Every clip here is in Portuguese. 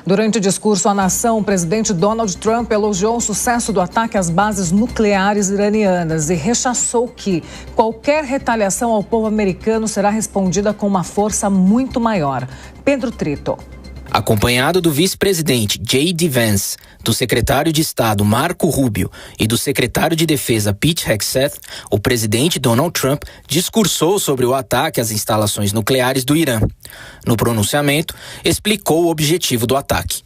Durante o discurso à nação, o presidente Donald Trump elogiou o sucesso do ataque às bases nucleares iranianas e rechaçou que qualquer retaliação ao povo americano será respondida com uma força muito maior. Pedro Trito. Acompanhado do vice-presidente J.D. Vance, do secretário de Estado Marco Rubio e do secretário de Defesa Pete Hegseth, o presidente Donald Trump discursou sobre o ataque às instalações nucleares do Irã. No pronunciamento, explicou o objetivo do ataque.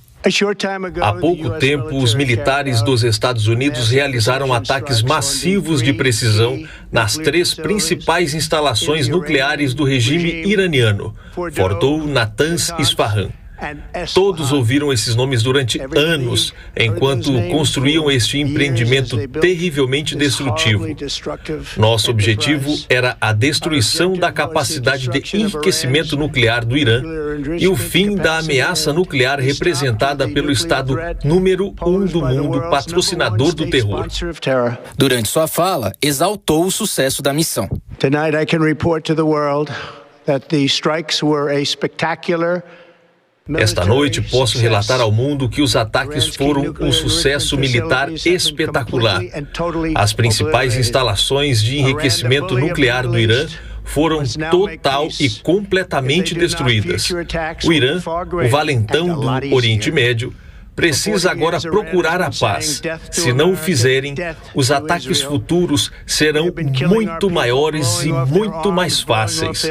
Há pouco tempo, os militares dos Estados Unidos realizaram ataques massivos de precisão nas 3 principais instalações nucleares do regime iraniano, Fordow, Natanz e Isfahan. Todos ouviram esses nomes durante anos, enquanto construíam este empreendimento terrivelmente destrutivo. Nosso objetivo era a destruição da capacidade de enriquecimento nuclear do Irã e o fim da ameaça nuclear representada pelo Estado número 1 do mundo, patrocinador do terror. Durante sua fala, exaltou o sucesso da missão. Tonight I can report to the world that the strikes were a spectacular. Esta noite, posso relatar ao mundo que os ataques foram um sucesso militar espetacular. As principais instalações de enriquecimento nuclear do Irã foram total e completamente destruídas. O Irã, o valentão do Oriente Médio, precisa agora procurar a paz. Se não o fizerem, os ataques futuros serão muito maiores e muito mais fáceis.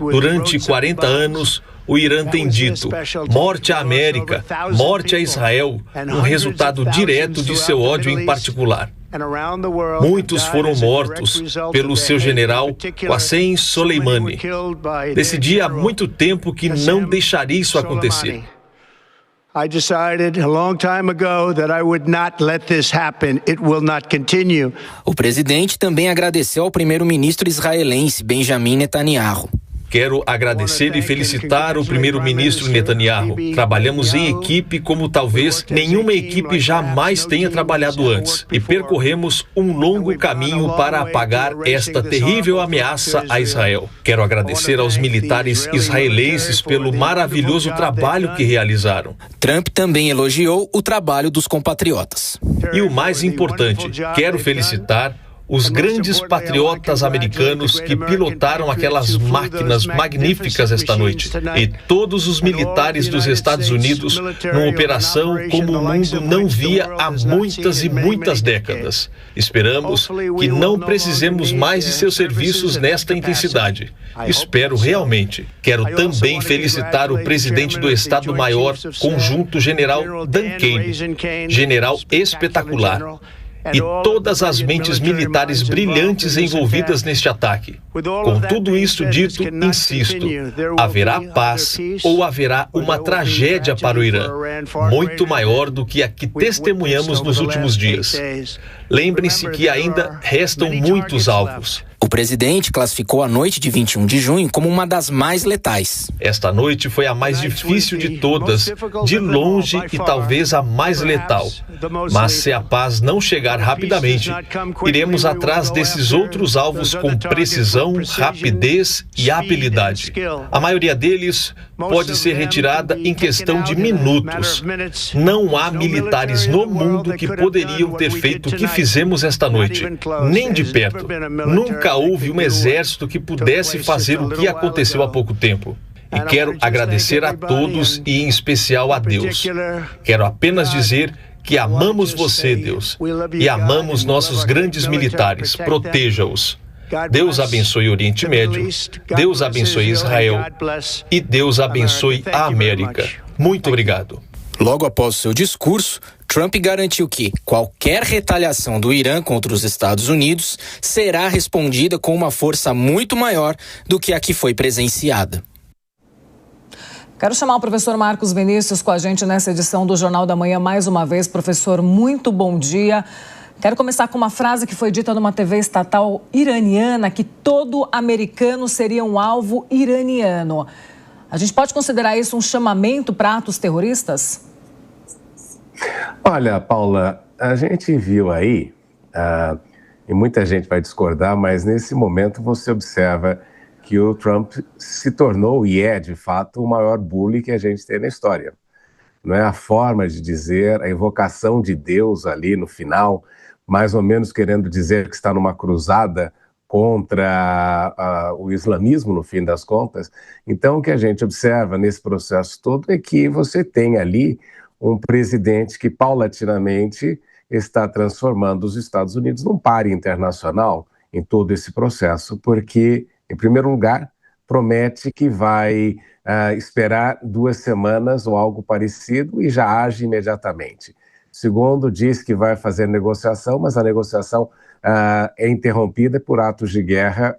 Durante 40 anos, o Irã tem dito: morte à América, morte a Israel, um resultado direto de seu ódio em particular. Muitos foram mortos pelo seu general Qassem Soleimani. Decidi há muito tempo que não deixaria isso acontecer. I decided a long time ago that I would not let this happen. It will not continue. O presidente também agradeceu ao primeiro-ministro israelense Benjamin Netanyahu. Quero agradecer e felicitar o primeiro-ministro Netanyahu. Trabalhamos em equipe como talvez nenhuma equipe jamais tenha trabalhado antes. E percorremos um longo caminho para apagar esta terrível ameaça a Israel. Quero agradecer aos militares israelenses pelo maravilhoso trabalho que realizaram. Trump também elogiou o trabalho dos compatriotas. E o mais importante, quero felicitar os grandes patriotas americanos que pilotaram aquelas máquinas magníficas esta noite. E todos os militares dos Estados Unidos numa operação como o mundo não via há muitas e muitas décadas. Esperamos que não precisemos mais de seus serviços nesta intensidade. Espero realmente. Quero também felicitar o presidente do Estado-Maior Conjunto General Dan Kane, general espetacular, e todas as mentes militares brilhantes envolvidas neste ataque. Com tudo isso dito, insisto, haverá paz ou haverá uma tragédia para o Irã, muito maior do que a que testemunhamos nos últimos dias. Lembrem-se que ainda restam muitos alvos. O presidente classificou a noite de 21 de junho como uma das mais letais. Esta noite foi a mais difícil de todas, de longe e talvez a mais letal. Mas se a paz não chegar rapidamente, iremos atrás desses outros alvos com precisão, rapidez e habilidade. A maioria deles pode ser retirada em questão de minutos. Não há militares no mundo que poderiam ter feito o que fizemos esta noite, nem de perto. Nunca houve um exército que pudesse fazer o que aconteceu há pouco tempo. E quero agradecer a todos e em especial a Deus. Quero apenas dizer que amamos você, Deus, e amamos nossos grandes militares. Proteja-os. Deus abençoe o Oriente Médio, Deus abençoe Israel e Deus abençoe a América. Muito obrigado. Logo após o seu discurso, Trump garantiu que qualquer retaliação do Irã contra os Estados Unidos será respondida com uma força muito maior do que a que foi presenciada. Quero chamar o professor Marcos Vinícius com a gente nessa edição do Jornal da Manhã mais uma vez. Professor, muito bom dia. Quero começar com uma frase que foi dita numa TV estatal iraniana, que todo americano seria um alvo iraniano. A gente pode considerar isso um chamamento para atos terroristas? Olha, Paula, a gente viu aí, e muita gente vai discordar, mas nesse momento você observa que o Trump se tornou e é, de fato, o maior bully que a gente tem na história. não é a forma de dizer, a invocação de Deus ali no final, mais ou menos querendo dizer que está numa cruzada contra o islamismo, no fim das contas. Então, o que a gente observa nesse processo todo é que você tem ali um presidente que, paulatinamente, está transformando os Estados Unidos num páreo internacional em todo esse processo, porque, em primeiro lugar, promete que vai esperar 2 semanas ou algo parecido e já age imediatamente. Segundo, diz que vai fazer negociação, mas a negociação é interrompida por atos de guerra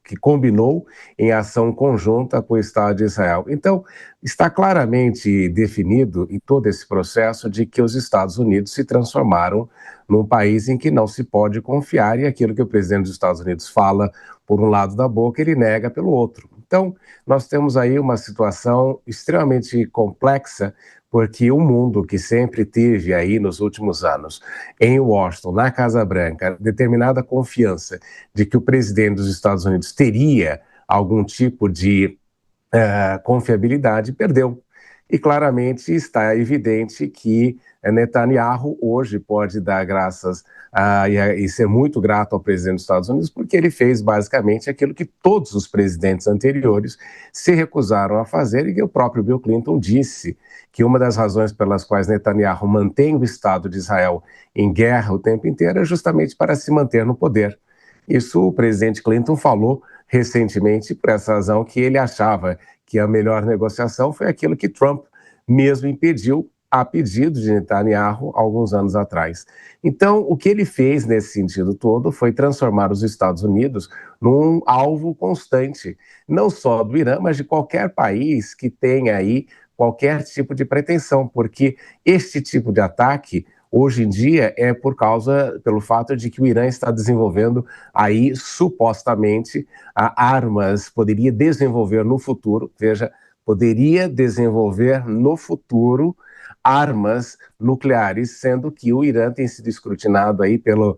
que combinou em ação conjunta com o Estado de Israel. Então, está claramente definido em todo esse processo de que os Estados Unidos se transformaram num país em que não se pode confiar, e aquilo que o presidente dos Estados Unidos fala por um lado da boca, ele nega pelo outro. Então, nós temos aí uma situação extremamente complexa, porque o mundo que sempre teve aí nos últimos anos, em Washington, na Casa Branca, determinada confiança de que o presidente dos Estados Unidos teria algum tipo de confiabilidade, perdeu. E claramente está evidente que Netanyahu hoje pode dar graças e ser muito grato ao presidente dos Estados Unidos, porque ele fez basicamente aquilo que todos os presidentes anteriores se recusaram a fazer, e que o próprio Bill Clinton disse que uma das razões pelas quais Netanyahu mantém o Estado de Israel em guerra o tempo inteiro é justamente para se manter no poder. Isso o presidente Clinton falou recentemente, por essa razão que ele achava que a melhor negociação foi aquilo que Trump mesmo impediu a pedido de Netanyahu alguns anos atrás. Então, o que ele fez nesse sentido todo foi transformar os Estados Unidos num alvo constante, não só do Irã, mas de qualquer país que tenha aí qualquer tipo de pretensão, porque este tipo de ataque, hoje em dia, é pelo fato de que o Irã está desenvolvendo aí, supostamente, armas, poderia desenvolver no futuro, poderia desenvolver no futuro armas nucleares, sendo que o Irã tem sido escrutinado aí pela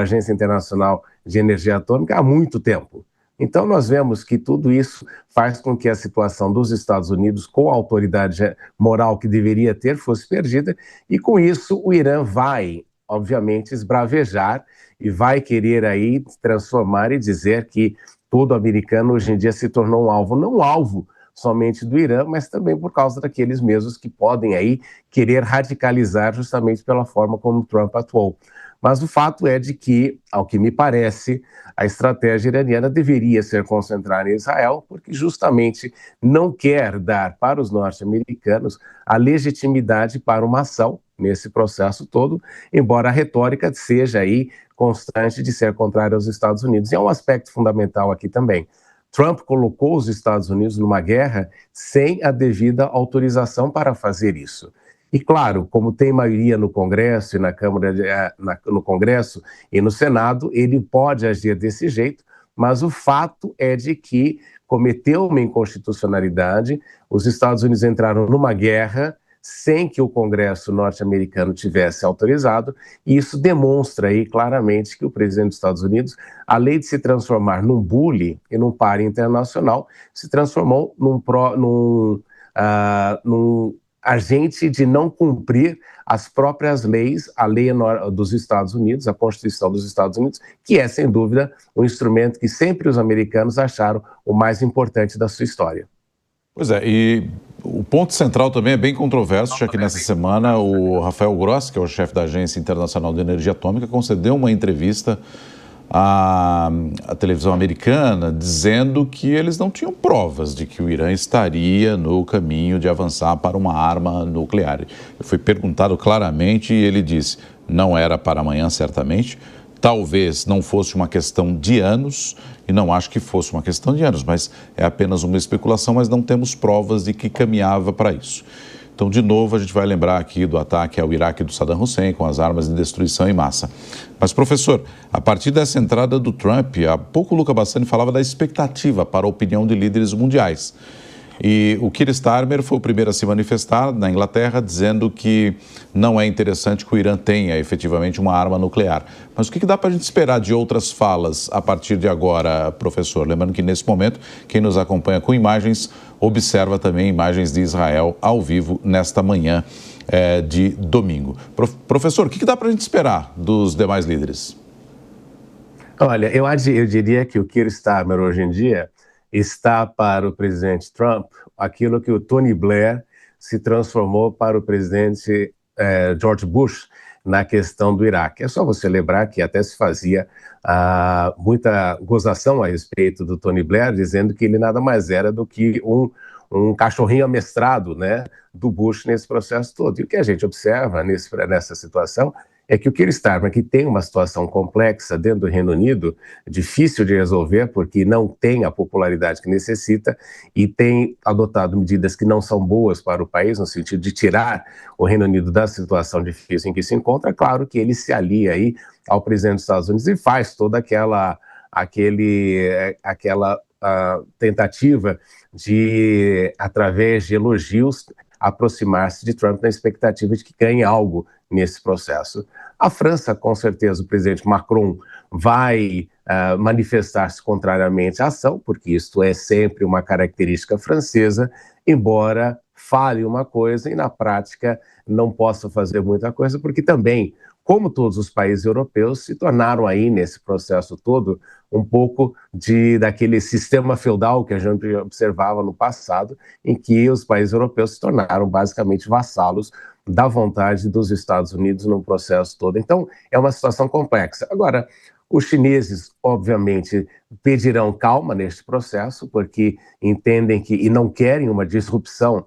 Agência Internacional de Energia Atômica há muito tempo. Então, nós vemos que tudo isso faz com que a situação dos Estados Unidos, com a autoridade moral que deveria ter, fosse perdida, e com isso o Irã vai, obviamente, esbravejar e vai querer aí transformar e dizer que todo americano hoje em dia se tornou um alvo, não um alvo somente do Irã, mas também por causa daqueles mesmos que podem aí querer radicalizar justamente pela forma como Trump atuou. Mas o fato é de que, ao que me parece, a estratégia iraniana deveria ser concentrada em Israel, porque justamente não quer dar para os norte-americanos a legitimidade para uma ação nesse processo todo, embora a retórica seja aí constante de ser contrária aos Estados Unidos. E é um aspecto fundamental aqui também. Trump colocou os Estados Unidos numa guerra sem a devida autorização para fazer isso. E claro, como tem maioria no Congresso e na Câmara, no Congresso e no Senado, ele pode agir desse jeito, mas o fato é de que cometeu uma inconstitucionalidade, os Estados Unidos entraram numa guerra sem que o Congresso norte-americano tivesse autorizado, e isso demonstra aí claramente que o presidente dos Estados Unidos, além de se transformar num bully e num páreo internacional, se transformou num agente de não cumprir as próprias leis, a lei dos Estados Unidos, a Constituição dos Estados Unidos, que é, sem dúvida, um instrumento que sempre os americanos acharam o mais importante da sua história. Pois é, e o ponto central também é bem controverso, já que nessa semana o Rafael Grossi, que é o chefe da Agência Internacional de Energia Atômica, concedeu uma entrevista à televisão americana dizendo que eles não tinham provas de que o Irã estaria no caminho de avançar para uma arma nuclear. Foi perguntado claramente e ele disse, não era para amanhã certamente, talvez não fosse uma questão de anos, e não acho que fosse uma questão de anos, mas é apenas uma especulação, mas não temos provas de que caminhava para isso. Então, de novo, a gente vai lembrar aqui do ataque ao Iraque do Saddam Hussein com as armas de destruição em massa. Mas, professor, a partir dessa entrada do Trump, há pouco o Luca Bassani falava da expectativa para a opinião de líderes mundiais. E o Keir Starmer foi o primeiro a se manifestar na Inglaterra, dizendo que não é interessante que o Irã tenha efetivamente uma arma nuclear. Mas o que dá para a gente esperar de outras falas a partir de agora, professor? Lembrando que nesse momento, quem nos acompanha com imagens, observa também imagens de Israel ao vivo nesta manhã de domingo. Professor, o que dá para a gente esperar dos demais líderes? Olha, eu diria que o Keir Starmer hoje em dia está para o presidente Trump aquilo que o Tony Blair se transformou para o presidente George Bush na questão do Iraque. É só você lembrar que até se fazia muita gozação a respeito do Tony Blair, dizendo que ele nada mais era do que um cachorrinho amestrado, né, do Bush nesse processo todo. E o que a gente observa nessa situação é que o Keir Starmer, que tem uma situação complexa dentro do Reino Unido, difícil de resolver, porque não tem a popularidade que necessita e tem adotado medidas que não são boas para o país, no sentido de tirar o Reino Unido da situação difícil em que se encontra. Claro que ele se alia aí ao presidente dos Estados Unidos e faz toda aquela tentativa de, através de elogios, aproximar-se de Trump na expectativa de que ganhe algo nesse processo. A França, com certeza, o presidente Macron vai manifestar-se contrariamente à ação, porque isto é sempre uma característica francesa, embora fale uma coisa e na prática não possa fazer muita coisa, porque também, como todos os países europeus, se tornaram aí nesse processo todo um pouco daquele sistema feudal que a gente observava no passado, em que os países europeus se tornaram basicamente vassalos da vontade dos Estados Unidos no processo todo. Então, é uma situação complexa. Agora, os chineses, obviamente, pedirão calma neste processo, porque entendem que e não querem uma disrupção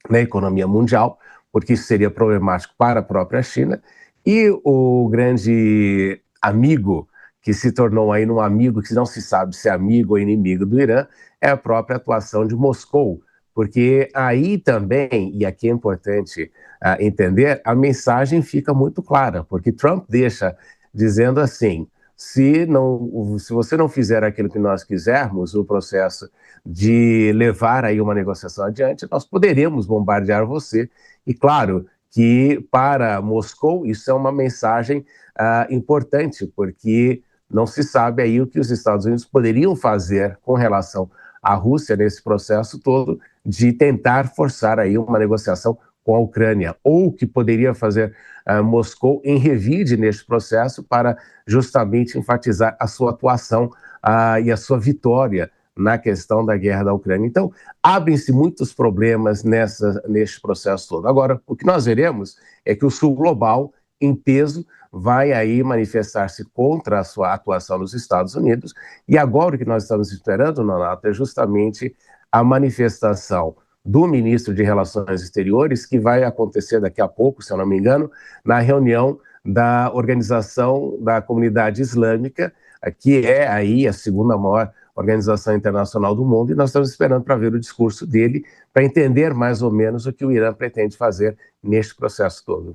na economia mundial, porque isso seria problemático para a própria China. E o grande amigo que se tornou aí um amigo que não se sabe se é amigo ou inimigo do Irã é a própria atuação de Moscou, porque aí também, e aqui é importante entender, a mensagem fica muito clara, porque Trump deixa dizendo assim: se você não fizer aquilo que nós quisermos, o processo de levar aí uma negociação adiante, nós poderemos bombardear você. E claro que para Moscou isso é uma mensagem importante, porque não se sabe aí o que os Estados Unidos poderiam fazer com relação à Rússia nesse processo todo de tentar forçar aí uma negociação com a Ucrânia, ou que poderia fazer Moscou em revide neste processo para justamente enfatizar a sua atuação e a sua vitória na questão da guerra da Ucrânia. Então, abrem-se muitos problemas neste processo todo. Agora, o que nós veremos é que o Sul global, em peso, vai aí manifestar-se contra a sua atuação nos Estados Unidos, e agora o que nós estamos esperando, Nonato, é justamente a manifestação do ministro de Relações Exteriores, que vai acontecer daqui a pouco, se eu não me engano, na reunião da Organização da Comunidade Islâmica, que é aí a segunda maior organização internacional do mundo, e nós estamos esperando para ver o discurso dele, para entender mais ou menos o que o Irã pretende fazer neste processo todo.